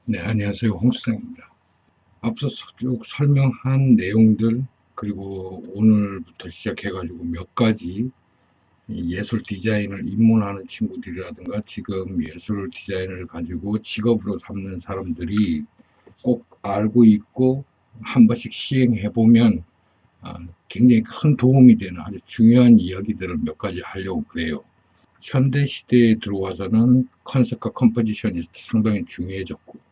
네, 안녕하세요. 홍수장입니다. 앞서 쭉 설명한 내용들, 그리고 오늘부터 시작해가지고 몇 가지 이 예술 디자인을 입문하는 친구들이라든가 지금 예술 디자인을 가지고 직업으로 삼는 사람들이 꼭 알고 있고 한 번씩 시행해보면 굉장히 큰 도움이 되는 아주 중요한 이야기들을 몇 가지 하려고 그래요. 현대 시대에 들어와서는 컨셉과 컴포지션이 상당히 중요해졌고,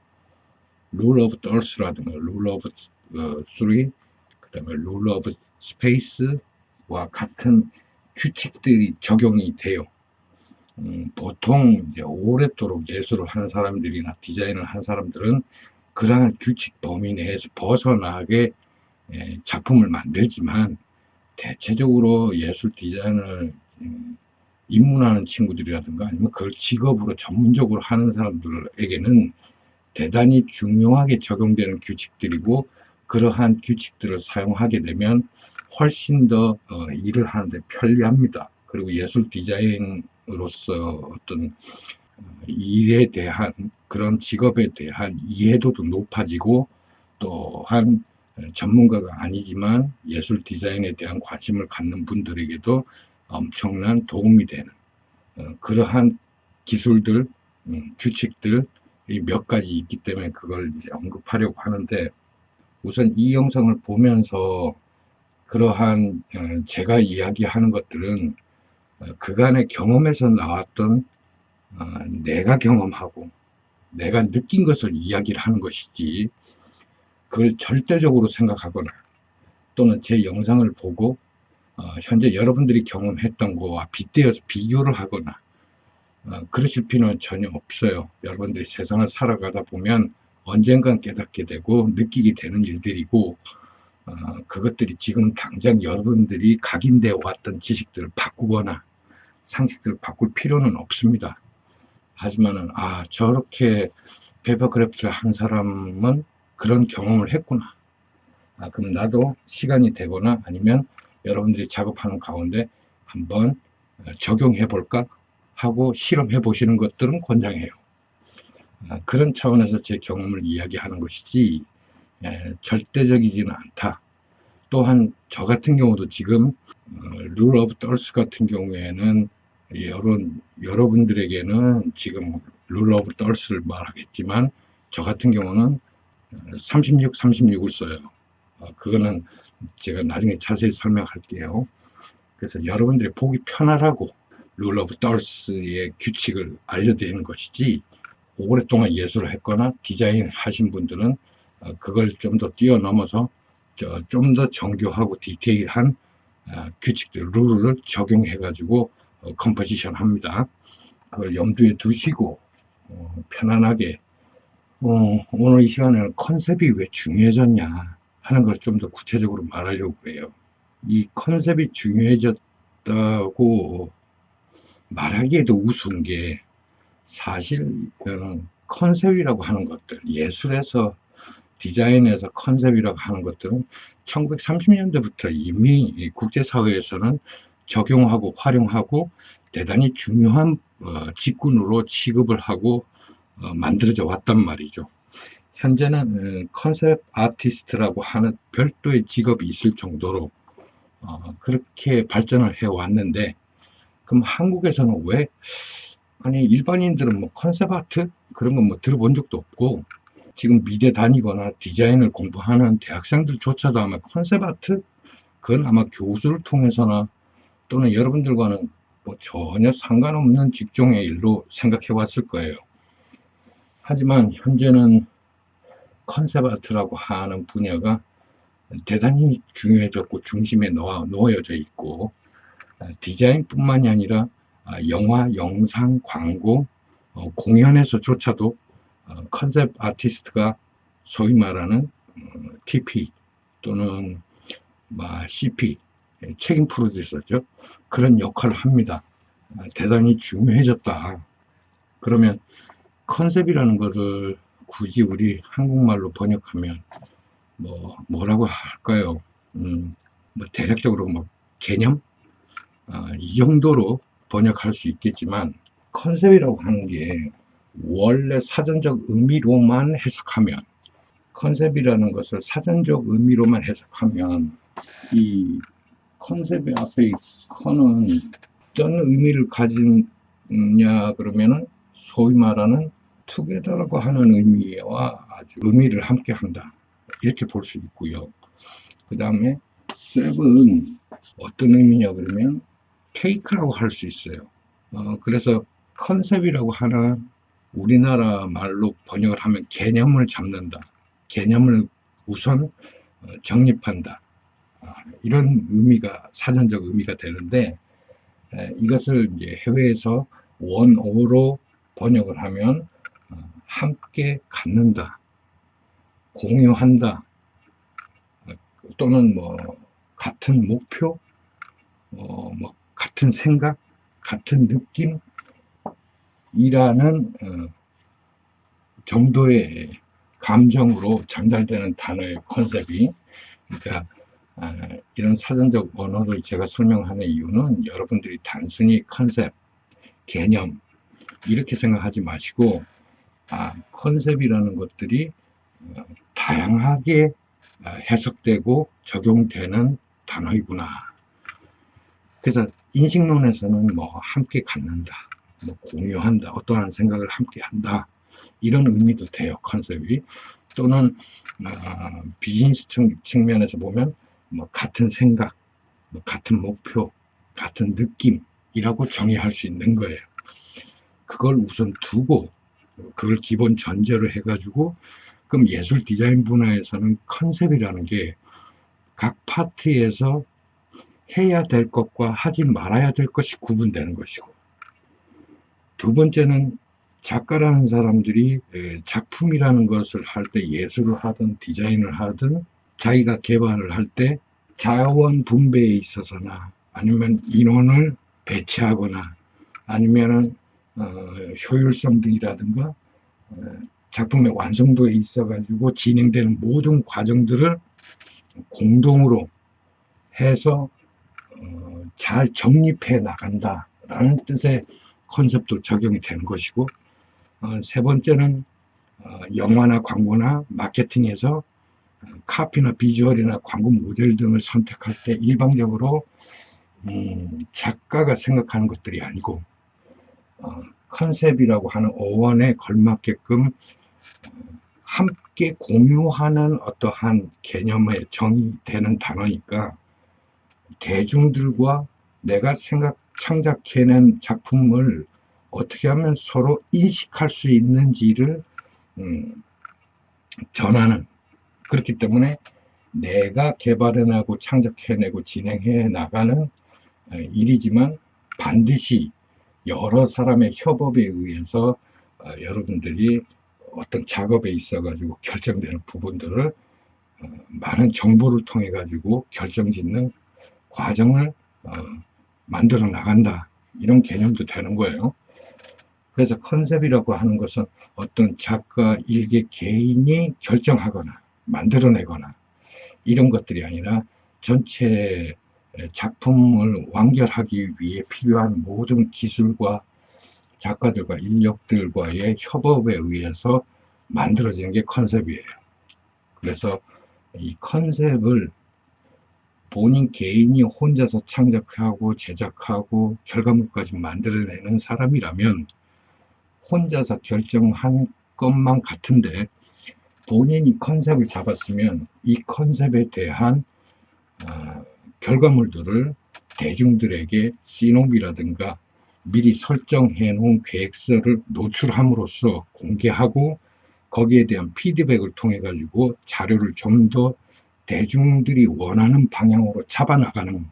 룰 오브 떨스라든가 룰 오브 3, 그다음에 룰 오브 스페이스와 같은 규칙들이 적용이 돼요. 보통 이제 오랫도록 예술을 하는 사람들이나 디자인을 하는 사람들은 그러한 규칙 범위 내에서 벗어나게 작품을 만들지만, 대체적으로 예술 디자인을 입문하는 친구들이라든가 아니면 그걸 직업으로 전문적으로 하는 사람들에게는 대단히 중요하게 적용되는 규칙들이고, 그러한 규칙들을 사용하게 되면 훨씬 더 일을 하는데 편리합니다. 그리고 예술 디자인으로서 어떤 일에 대한, 그런 직업에 대한 이해도도 높아지고, 또한 전문가가 아니지만 예술 디자인에 대한 관심을 갖는 분들에게도 엄청난 도움이 되는 그러한 기술들, 규칙들 몇 가지 있기 때문에 그걸 이제 언급하려고 하는데, 우선 이 영상을 보면서 그러한 제가 이야기하는 것들은 그간의 경험에서 나왔던 내가 경험하고 내가 느낀 것을 이야기를 하는 것이지, 그걸 절대적으로 생각하거나 또는 제 영상을 보고 현재 여러분들이 경험했던 거와 빗대어서 비교를 하거나 그러실 필요는 전혀 없어요. 여러분들이 세상을 살아가다 보면 언젠간 깨닫게 되고 느끼게 되는 일들이고, 그것들이 지금 당장 여러분들이 각인되어 왔던 지식들을 바꾸거나 상식들을 바꿀 필요는 없습니다. 하지만은 저렇게 페이퍼 크래프트를 한 사람은 그런 경험을 했구나. 그럼 나도 시간이 되거나 아니면 여러분들이 작업하는 가운데 한번 적용해 볼까 하고 실험해 보시는 것들은 권장해요. 그런 차원에서 제 경험을 이야기하는 것이지 절대적이지는 않다. 또한 저 같은 경우도 지금 룰 오브 떨스 같은 경우에는 여러분들에게는 지금 룰 오브 떨스를 말하겠지만, 저 같은 경우는 36, 36을 써요. 그거는 제가 나중에 자세히 설명할게요. 그래서 여러분들이 보기 편하라고 룰 오브 떨스의 규칙을 알려드리는 것이지, 오랫동안 예술을 했거나 디자인 하신 분들은 그걸 좀 더 뛰어넘어서 좀 더 정교하고 디테일한 규칙들, 룰을 적용해가지고 컴포지션 합니다. 그걸 염두에 두시고 편안하게 오늘 이 시간에는 컨셉이 왜 중요해졌냐 하는 걸 좀 더 구체적으로 말하려고 해요. 이 컨셉이 중요해졌다고 말하기에도 우스운 게, 사실 컨셉이라고 하는 것들, 예술에서 디자인에서 컨셉이라고 하는 것들은 1930년대부터 이미 국제사회에서는 적용하고 활용하고 대단히 중요한 직군으로 취급을 하고 만들어져 왔단 말이죠. 현재는 컨셉 아티스트라고 하는 별도의 직업이 있을 정도로 그렇게 발전을 해 왔는데, 그럼 한국에서는 왜, 아니 일반인들은 뭐 컨셉 아트 그런 건 뭐 들어본 적도 없고, 지금 미대 다니거나 디자인을 공부하는 대학생들조차도 아마 컨셉 아트, 그건 아마 교수를 통해서나 또는 여러분들과는 뭐 전혀 상관없는 직종의 일로 생각해 왔을 거예요. 하지만 현재는 컨셉 아트라고 하는 분야가 대단히 중요해졌고 중심에 놓여져 있고, 디자인뿐만이 아니라 영화, 영상, 광고, 공연에서조차도 컨셉 아티스트가 소위 말하는 TP 또는 CP, 책임 프로듀서죠. 그런 역할을 합니다. 대단히 중요해졌다. 그러면 컨셉이라는 것을 굳이 우리 한국말로 번역하면 뭐라고 할까요? 대략적으로 개념? 이 정도로 번역할 수 있겠지만, 컨셉이라고 하는 게 원래 사전적 의미로만 해석하면, 컨셉이라는 것을 사전적 의미로만 해석하면, 이 컨셉의 앞에 이 컨은 어떤 의미를 가지냐 그러면은 소위 말하는 투게더라고 하는 의미와 아주 의미를 함께 한다, 이렇게 볼 수 있고요. 그 다음에 셉은 어떤 의미냐 그러면 테이크라고 할 수 있어요. 그래서 컨셉이라고 하는 우리나라 말로 번역을 하면 개념을 잡는다, 개념을 우선 정립한다, 이런 의미가 사전적 의미가 되는데, 이것을 이제 해외에서 원어로 번역을 하면 함께 갖는다, 공유한다, 또는 뭐 같은 목표, 뭐 같은 생각, 같은 느낌이라는 정도의 감정으로 전달되는 단어의 컨셉이. 그러니까 이런 사전적 언어를 제가 설명하는 이유는 여러분들이 단순히 컨셉, 개념 이렇게 생각하지 마시고, 컨셉이라는 것들이 다양하게 해석되고 적용되는 단어이구나. 그래서 인식론에서는 뭐 함께 갖는다, 뭐 공유한다, 어떠한 생각을 함께 한다, 이런 의미도 돼요, 컨셉이. 또는 비즈니스 측면에서 보면 뭐 같은 생각, 뭐 같은 목표, 같은 느낌이라고 정의할 수 있는 거예요. 그걸 우선 두고 그걸 기본 전제로 해가지고, 그럼 예술 디자인 분야에서는 컨셉이라는 게 각 파트에서 해야 될 것과 하지 말아야 될 것이 구분되는 것이고, 두 번째는 작가라는 사람들이 작품이라는 것을 할 때, 예술을 하든 디자인을 하든 자기가 개발을 할 때 자원 분배에 있어서나 아니면 인원을 배치하거나 아니면은 효율성 등이라든가 작품의 완성도에 있어 가지고 진행되는 모든 과정들을 공동으로 해서 잘 정립해 나간다라는 뜻의 컨셉도 적용이 되는 것이고, 세 번째는 영화나 광고나 마케팅에서 카피나 비주얼이나 광고 모델 등을 선택할 때 일방적으로 작가가 생각하는 것들이 아니고 컨셉이라고 하는 어원에 걸맞게끔 함께 공유하는 어떠한 개념에 정의되는 단어니까, 대중들과 내가 창작해낸 작품을 어떻게 하면 서로 인식할 수 있는지를 전하는, 그렇기 때문에 내가 개발해내고 창작해내고 진행해 나가는 일이지만 반드시 여러 사람의 협업에 의해서 여러분들이 어떤 작업에 있어 가지고 결정되는 부분들을 많은 정보를 통해 가지고 결정짓는 과정을 만들어 나간다, 이런 개념도 되는 거예요. 그래서 컨셉이라고 하는 것은 어떤 작가 일개 개인이 결정하거나 만들어내거나 이런 것들이 아니라 전체 작품을 완결하기 위해 필요한 모든 기술과 작가들과 인력들과의 협업에 의해서 만들어지는 게 컨셉이에요. 그래서 이 컨셉을 본인 개인이 혼자서 창작하고 제작하고 결과물까지 만들어내는 사람이라면 혼자서 결정한 것만 같은데, 본인이 컨셉을 잡았으면 이 컨셉에 대한 결과물들을 대중들에게 시놉이라든가 미리 설정해 놓은 계획서를 노출함으로써 공개하고, 거기에 대한 피드백을 통해 가지고 자료를 좀 더 대중들이 원하는 방향으로 잡아나가는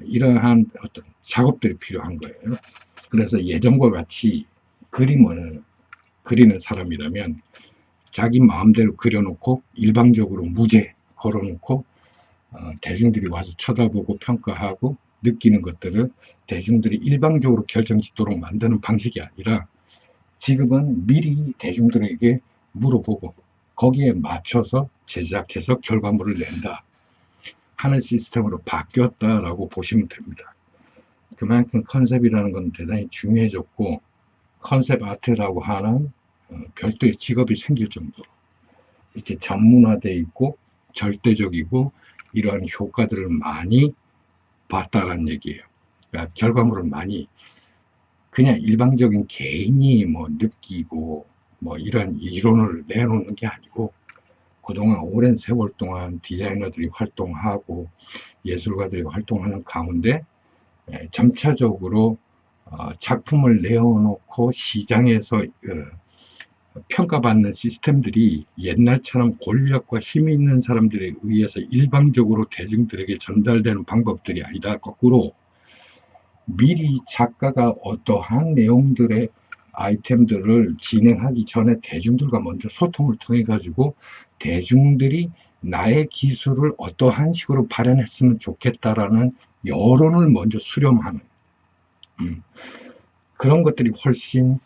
이러한 어떤 작업들이 필요한 거예요. 그래서 예전과 같이 그림을 그리는 사람이라면 자기 마음대로 그려놓고 일방적으로 무죄 걸어놓고 대중들이 와서 쳐다보고 평가하고 느끼는 것들을 대중들이 일방적으로 결정짓도록 만드는 방식이 아니라, 지금은 미리 대중들에게 물어보고 거기에 맞춰서 제작해서 결과물을 낸다 하는 시스템으로 바뀌었다라고 보시면 됩니다. 그만큼 컨셉이라는 건 대단히 중요해졌고, 컨셉 아트라고 하는 별도의 직업이 생길 정도로 이렇게 전문화되어 있고 절대적이고 이러한 효과들을 많이 봤다라는 얘기예요. 그러니까 결과물을 많이 그냥 일방적인 개인이 뭐 느끼고 뭐 이런 이론을 내놓는 게 아니고 그동안 오랜 세월 동안 디자이너들이 활동하고 예술가들이 활동하는 가운데 점차적으로 작품을 내어놓고 시장에서 평가받는 시스템들이 옛날처럼 권력과 힘이 있는 사람들에 의해서 일방적으로 대중들에게 전달되는 방법들이 아니라 거꾸로 미리 작가가 어떠한 내용들의 아이템들을 진행하기 전에 대중들과 먼저 소통을 통해 가지고 대중들이 나의 기술을 어떠한 식으로 발현했으면 좋겠다라는 여론을 먼저 수렴하는 그런 것들이 훨씬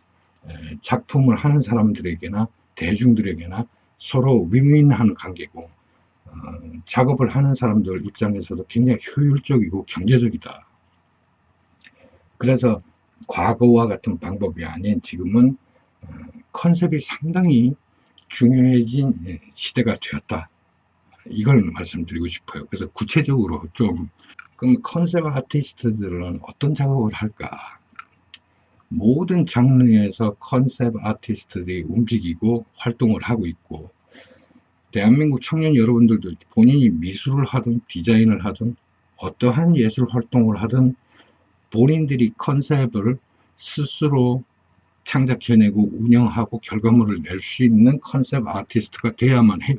작품을 하는 사람들에게나 대중들에게나 서로 윈윈하는 관계고 작업을 하는 사람들 입장에서도 굉장히 효율적이고 경제적이다. 그래서 과거와 같은 방법이 아닌 지금은 컨셉이 상당히 중요해진 시대가 되었다. 이걸 말씀드리고 싶어요. 그래서 구체적으로 좀 그럼 컨셉 아티스트들은 어떤 작업을 할까? 모든 장르에서 컨셉 아티스트들이 움직이고 활동을 하고 있고 대한민국 청년 여러분들도 본인이 미술을 하든 디자인을 하든 어떠한 예술 활동을 하든 본인들이 컨셉을 스스로 창작해내고 운영하고 결과물을 낼 수 있는 컨셉 아티스트가 돼야만 해요.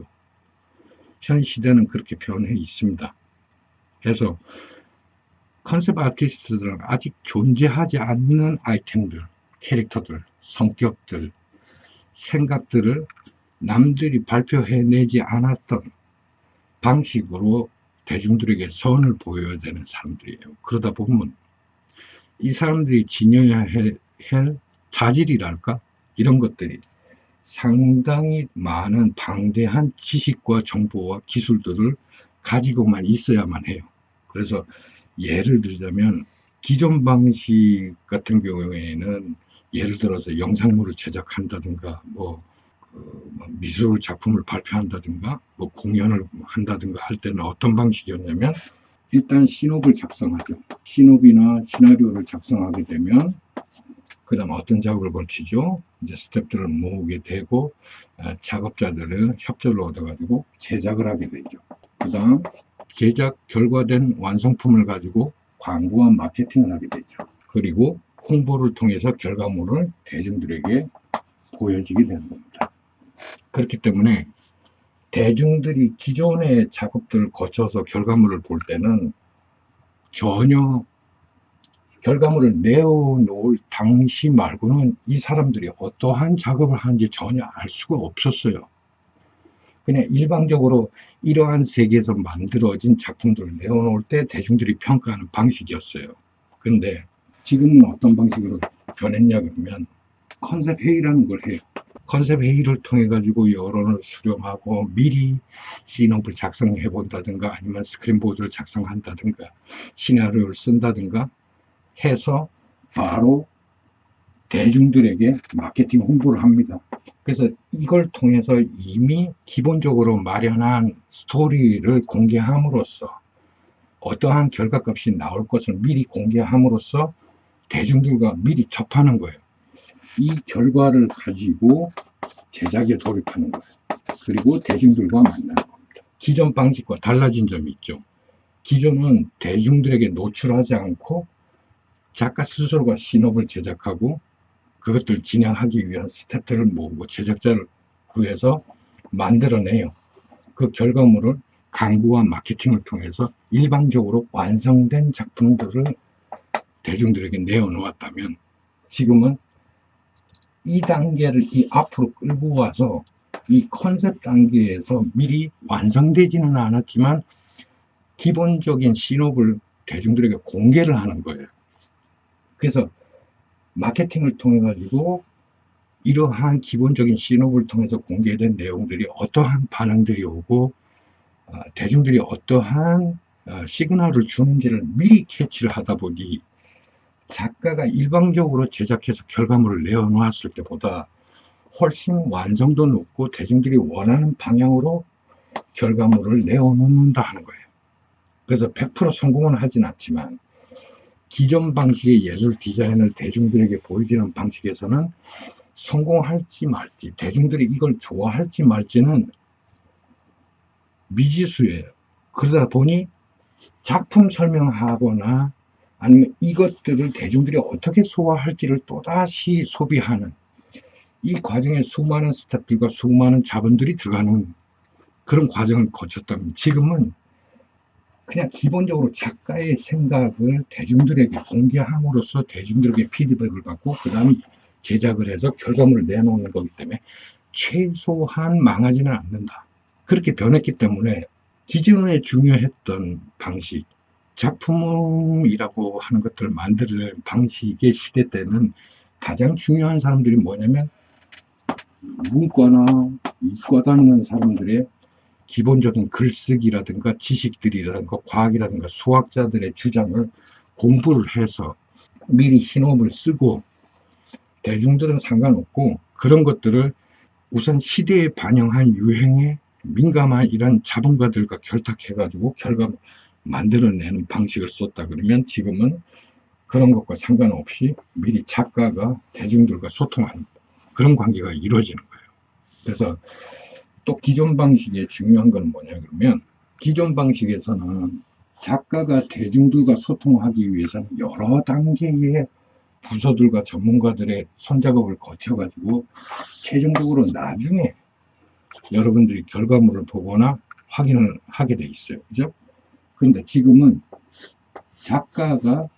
현 시대는 그렇게 변해 있습니다. 그래서 컨셉 아티스트들은 아직 존재하지 않는 아이템들, 캐릭터들, 성격들, 생각들을 남들이 발표해내지 않았던 방식으로 대중들에게 선을 보여야 되는 사람들이에요. 그러다 보면 이 사람들이 지녀야 할 자질이랄까? 이런 것들이 상당히 많은 방대한 지식과 정보와 기술들을 가지고만 있어야만 해요. 그래서 예를 들자면 기존 방식 같은 경우에는 예를 들어서 영상물을 제작한다든가 뭐 미술 작품을 발표한다든가 뭐 공연을 한다든가 할 때는 어떤 방식이었냐면 일단 시놉을 작성하죠. 시놉이나 시나리오를 작성하게 되면 그 다음 어떤 작업을 걸치죠. 이제 스태프들을 모으게 되고 작업자들을 협조를 얻어가지고 제작을 하게 되죠. 그 다음 제작 결과된 완성품을 가지고 광고와 마케팅을 하게 되죠. 그리고 홍보를 통해서 결과물을 대중들에게 보여지게 되는 겁니다. 그렇기 때문에 대중들이 기존의 작업들을 거쳐서 결과물을 볼 때는 전혀 결과물을 내어놓을 당시 말고는 이 사람들이 어떠한 작업을 하는지 전혀 알 수가 없었어요. 그냥 일방적으로 이러한 세계에서 만들어진 작품들을 내어놓을 때 대중들이 평가하는 방식이었어요. 근데 지금은 어떤 방식으로 변했냐 그러면 컨셉 회의라는 걸 해요. 컨셉 회의를 통해 가지고 여론을 수렴하고 미리 시놉을 작성해 본다든가 아니면 스크린보드를 작성한다든가 시나리오를 쓴다든가 해서 바로 대중들에게 마케팅 홍보를 합니다. 그래서 이걸 통해서 이미 기본적으로 마련한 스토리를 공개함으로써 어떠한 결과값이 나올 것을 미리 공개함으로써 대중들과 미리 접하는 거예요. 이 결과를 가지고 제작에 돌입하는 거예요. 그리고 대중들과 만나는 겁니다. 기존 방식과 달라진 점이 있죠. 기존은 대중들에게 노출하지 않고 작가 스스로가 시놉을 제작하고 그것들 진행하기 위한 스태프들을 모으고 제작자를 구해서 만들어내요. 그 결과물을 광고와 마케팅을 통해서 일반적으로 완성된 작품들을 대중들에게 내어놓았다면 지금은 이 단계를 이 앞으로 끌고 와서 이 컨셉 단계에서 미리 완성되지는 않았지만 기본적인 시놉을 대중들에게 공개를 하는 거예요. 그래서 마케팅을 통해 가지고 이러한 기본적인 시놉을 통해서 공개된 내용들이 어떠한 반응들이 오고 대중들이 어떠한 시그널을 주는지를 미리 캐치를 하다 보니 작가가 일방적으로 제작해서 결과물을 내어놓았을 때보다 훨씬 완성도 높고 대중들이 원하는 방향으로 결과물을 내어놓는다 하는 거예요. 그래서 100% 성공은 하진 않지만 기존 방식의 예술 디자인을 대중들에게 보여주는 방식에서는 성공할지 말지, 대중들이 이걸 좋아할지 말지는 미지수예요. 그러다 보니 작품 설명하거나 아니면 이것들을 대중들이 어떻게 소화할지를 또다시 소비하는, 이 과정에 수많은 스태프들과 수많은 자본들이 들어가는 그런 과정을 거쳤다면, 지금은 그냥 기본적으로 작가의 생각을 대중들에게 공개함으로써 대중들에게 피드백을 받고 그 다음 제작을 해서 결과물을 내놓는 거기 때문에 최소한 망하지는 않는다. 그렇게 변했기 때문에 기존에 중요했던 방식, 작품이라고 하는 것들을 만드는 방식의 시대 때는 가장 중요한 사람들이 뭐냐면 문과나 이과 다니는 사람들의 기본적인 글쓰기라든가 지식들이라든가 과학이라든가 수학자들의 주장을 공부를 해서 미리 신호를 쓰고, 대중들은 상관없고 그런 것들을 우선 시대에 반영한 유행에 민감한 이런 자본가들과 결탁해가지고 결과 만들어내는 방식을 썼다 그러면, 지금은 그런 것과 상관없이 미리 작가가 대중들과 소통하는 그런 관계가 이루어지는 거예요. 그래서 또 기존 방식의 중요한 건 뭐냐 그러면, 기존 방식에서는 작가가 대중들과 소통하기 위해서는 여러 단계의 부서들과 전문가들의 손작업을 거쳐가지고 최종적으로 나중에 여러분들이 결과물을 보거나 확인을 하게 돼 있어요. 그죠? 그런데 지금은 작가가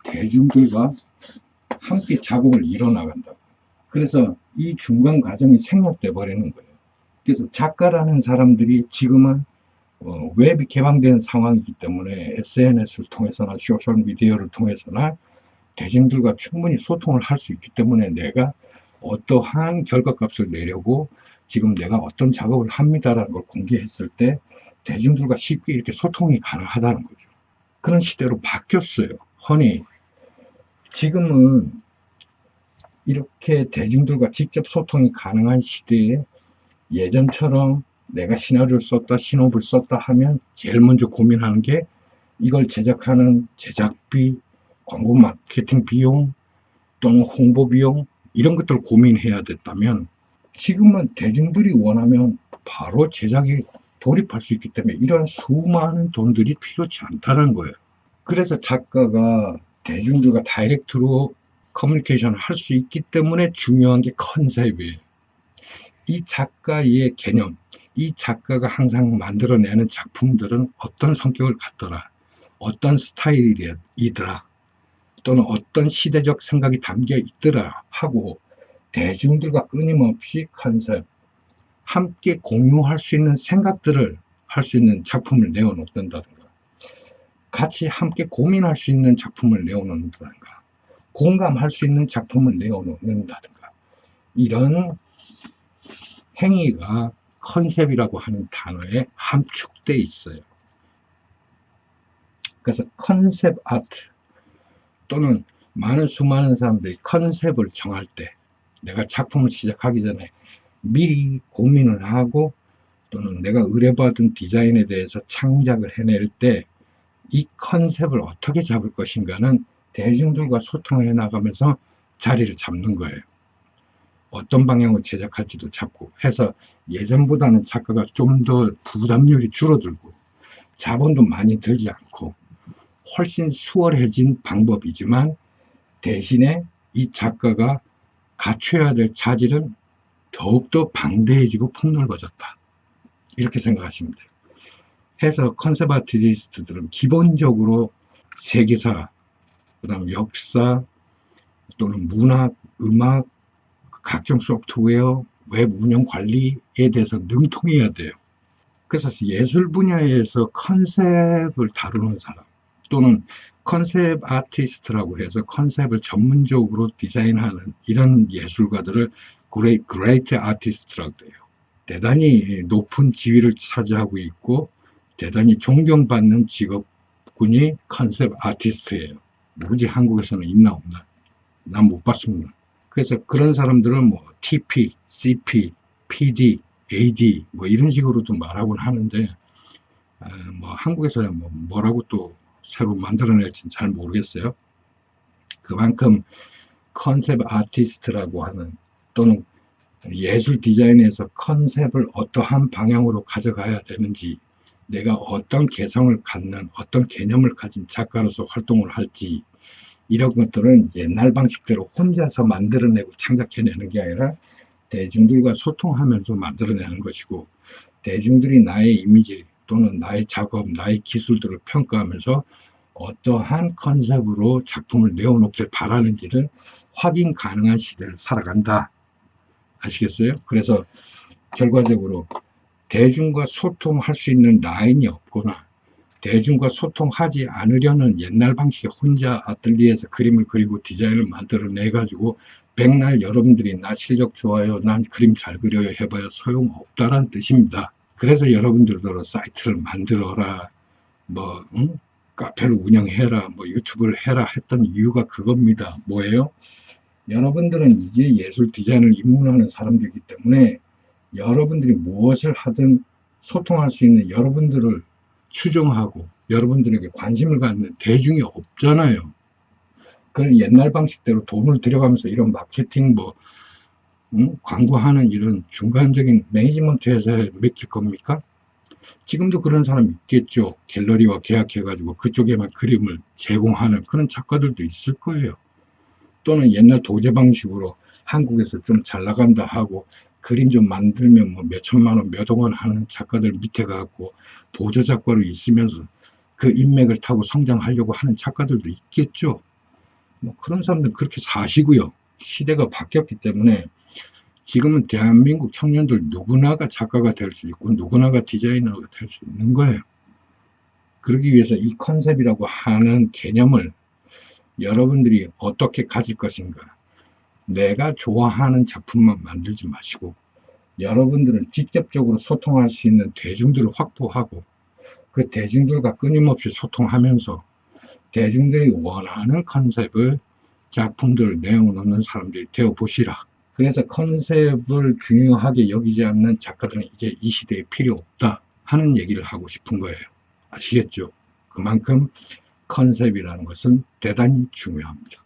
대중들과 함께 작업을 이뤄나간다. 그래서 이 중간 과정이 생략돼 버리는 거예요. 그래서 작가라는 사람들이 지금은 웹이 개방된 상황이기 때문에 SNS를 통해서나 소셜미디어를 통해서나 대중들과 충분히 소통을 할 수 있기 때문에 내가 어떠한 결과값을 내려고 지금 내가 어떤 작업을 합니다라는 걸 공개했을 때 대중들과 쉽게 이렇게 소통이 가능하다는 거죠. 그런 시대로 바뀌었어요. 허니 지금은 이렇게 대중들과 직접 소통이 가능한 시대에 예전처럼 내가 시나리오를 썼다, 신호를 썼다 하면 제일 먼저 고민하는 게 이걸 제작하는 제작비, 광고 마케팅 비용 또는 홍보 비용, 이런 것들을 고민해야 됐다면, 지금은 대중들이 원하면 바로 제작에 돌입할 수 있기 때문에 이런 수많은 돈들이 필요치 않다는 거예요. 그래서 작가가 대중들과 다이렉트로 커뮤니케이션을 할 수 있기 때문에 중요한 게 컨셉이에요. 이 작가의 개념, 이 작가가 항상 만들어내는 작품들은 어떤 성격을 갖더라, 어떤 스타일이더라, 또는 어떤 시대적 생각이 담겨 있더라 하고 대중들과 끊임없이 컨셉, 함께 공유할 수 있는 생각들을 할 수 있는 작품을 내어놓는다든가, 같이 함께 고민할 수 있는 작품을 내어놓는다든가, 공감할 수 있는 작품을 내어놓는다든가, 이런 행위가 컨셉이라고 하는 단어에 함축돼 있어요. 그래서 컨셉 아트, 또는 수많은 사람들이 컨셉을 정할 때, 내가 작품을 시작하기 전에 미리 고민을 하고 또는 내가 의뢰받은 디자인에 대해서 창작을 해낼 때 이 컨셉을 어떻게 잡을 것인가는 대중들과 소통해 나가면서 자리를 잡는 거예요. 어떤 방향으로 제작할지도 잡고 해서 예전보다는 작가가 좀 더 부담률이 줄어들고 자본도 많이 들지 않고 훨씬 수월해진 방법이지만, 대신에 이 작가가 갖춰야 될 자질은 더욱더 방대해지고 폭넓어졌다, 이렇게 생각하시면 돼요. 해서 컨셉 아티스트들은 기본적으로 세계사, 그 다음 역사, 또는 문학, 음악, 각종 소프트웨어, 웹 운영 관리에 대해서 능통해야 돼요. 그래서 예술 분야에서 컨셉을 다루는 사람, 또는 컨셉 아티스트라고 해서 컨셉을 전문적으로 디자인하는 이런 예술가들을 그레이트 아티스트라고 해요. 대단히 높은 지위를 차지하고 있고 대단히 존경받는 직업군이 컨셉 아티스트예요. 모르지 한국에서는 있나 없나. 난 못 봤습니다. 그래서 그런 사람들은 뭐 TP, CP, PD, AD 뭐 이런 식으로도 말하곤 하는데 뭐 한국에서 뭐라고 또 새로 만들어낼지는 잘 모르겠어요. 그만큼 컨셉 아티스트라고 하는 또는 예술 디자인에서 컨셉을 어떠한 방향으로 가져가야 되는지, 내가 어떤 개성을 갖는 어떤 개념을 가진 작가로서 활동을 할지, 이런 것들은 옛날 방식대로 혼자서 만들어내고 창작해내는 게 아니라 대중들과 소통하면서 만들어내는 것이고, 대중들이 나의 이미지 또는 나의 작업, 나의 기술들을 평가하면서 어떠한 컨셉으로 작품을 내어놓길 바라는지를 확인 가능한 시대를 살아간다. 아시겠어요? 그래서 결과적으로 대중과 소통할 수 있는 라인이 없거나 대중과 소통하지 않으려는 옛날 방식의 혼자 아틀리에에서 그림을 그리고 디자인을 만들어내 가지고 백날 여러분들이 나 실력 좋아요, 난 그림 잘 그려요 해봐야 소용없다란 뜻입니다. 그래서 여러분들도 사이트를 만들어라, 뭐 카페를 운영해라, 뭐 유튜브를 해라 했던 이유가 그겁니다. 뭐예요? 여러분들은 이제 예술 디자인을 입문하는 사람들이기 때문에 여러분들이 무엇을 하든 소통할 수 있는 여러분들을 추종하고 여러분들에게 관심을 갖는 대중이 없잖아요. 그걸 옛날 방식대로 돈을 들여가면서 이런 마케팅 광고하는 이런 중간적인 매니지먼트 회사에 맡길 겁니까? 지금도 그런 사람 있겠죠. 갤러리와 계약해가지고 그쪽에만 그림을 제공하는 그런 작가들도 있을 거예요. 또는 옛날 도제 방식으로 한국에서 좀 잘 나간다 하고 그림 좀 만들면 뭐 몇천만 원, 몇억 원 하는 작가들 밑에 가고 보조 작가로 있으면서 그 인맥을 타고 성장하려고 하는 작가들도 있겠죠. 뭐 그런 사람들 그렇게 사시고요. 시대가 바뀌었기 때문에 지금은 대한민국 청년들 누구나가 작가가 될 수 있고 누구나가 디자이너가 될 수 있는 거예요. 그러기 위해서 이 컨셉이라고 하는 개념을 여러분들이 어떻게 가질 것인가, 내가 좋아하는 작품만 만들지 마시고 여러분들은 직접적으로 소통할 수 있는 대중들을 확보하고 그 대중들과 끊임없이 소통하면서 대중들이 원하는 컨셉을 작품들을 내어놓는 사람들이 되어보시라. 그래서 컨셉을 중요하게 여기지 않는 작가들은 이제 이 시대에 필요 없다 하는 얘기를 하고 싶은 거예요. 아시겠죠? 그만큼 컨셉이라는 것은 대단히 중요합니다.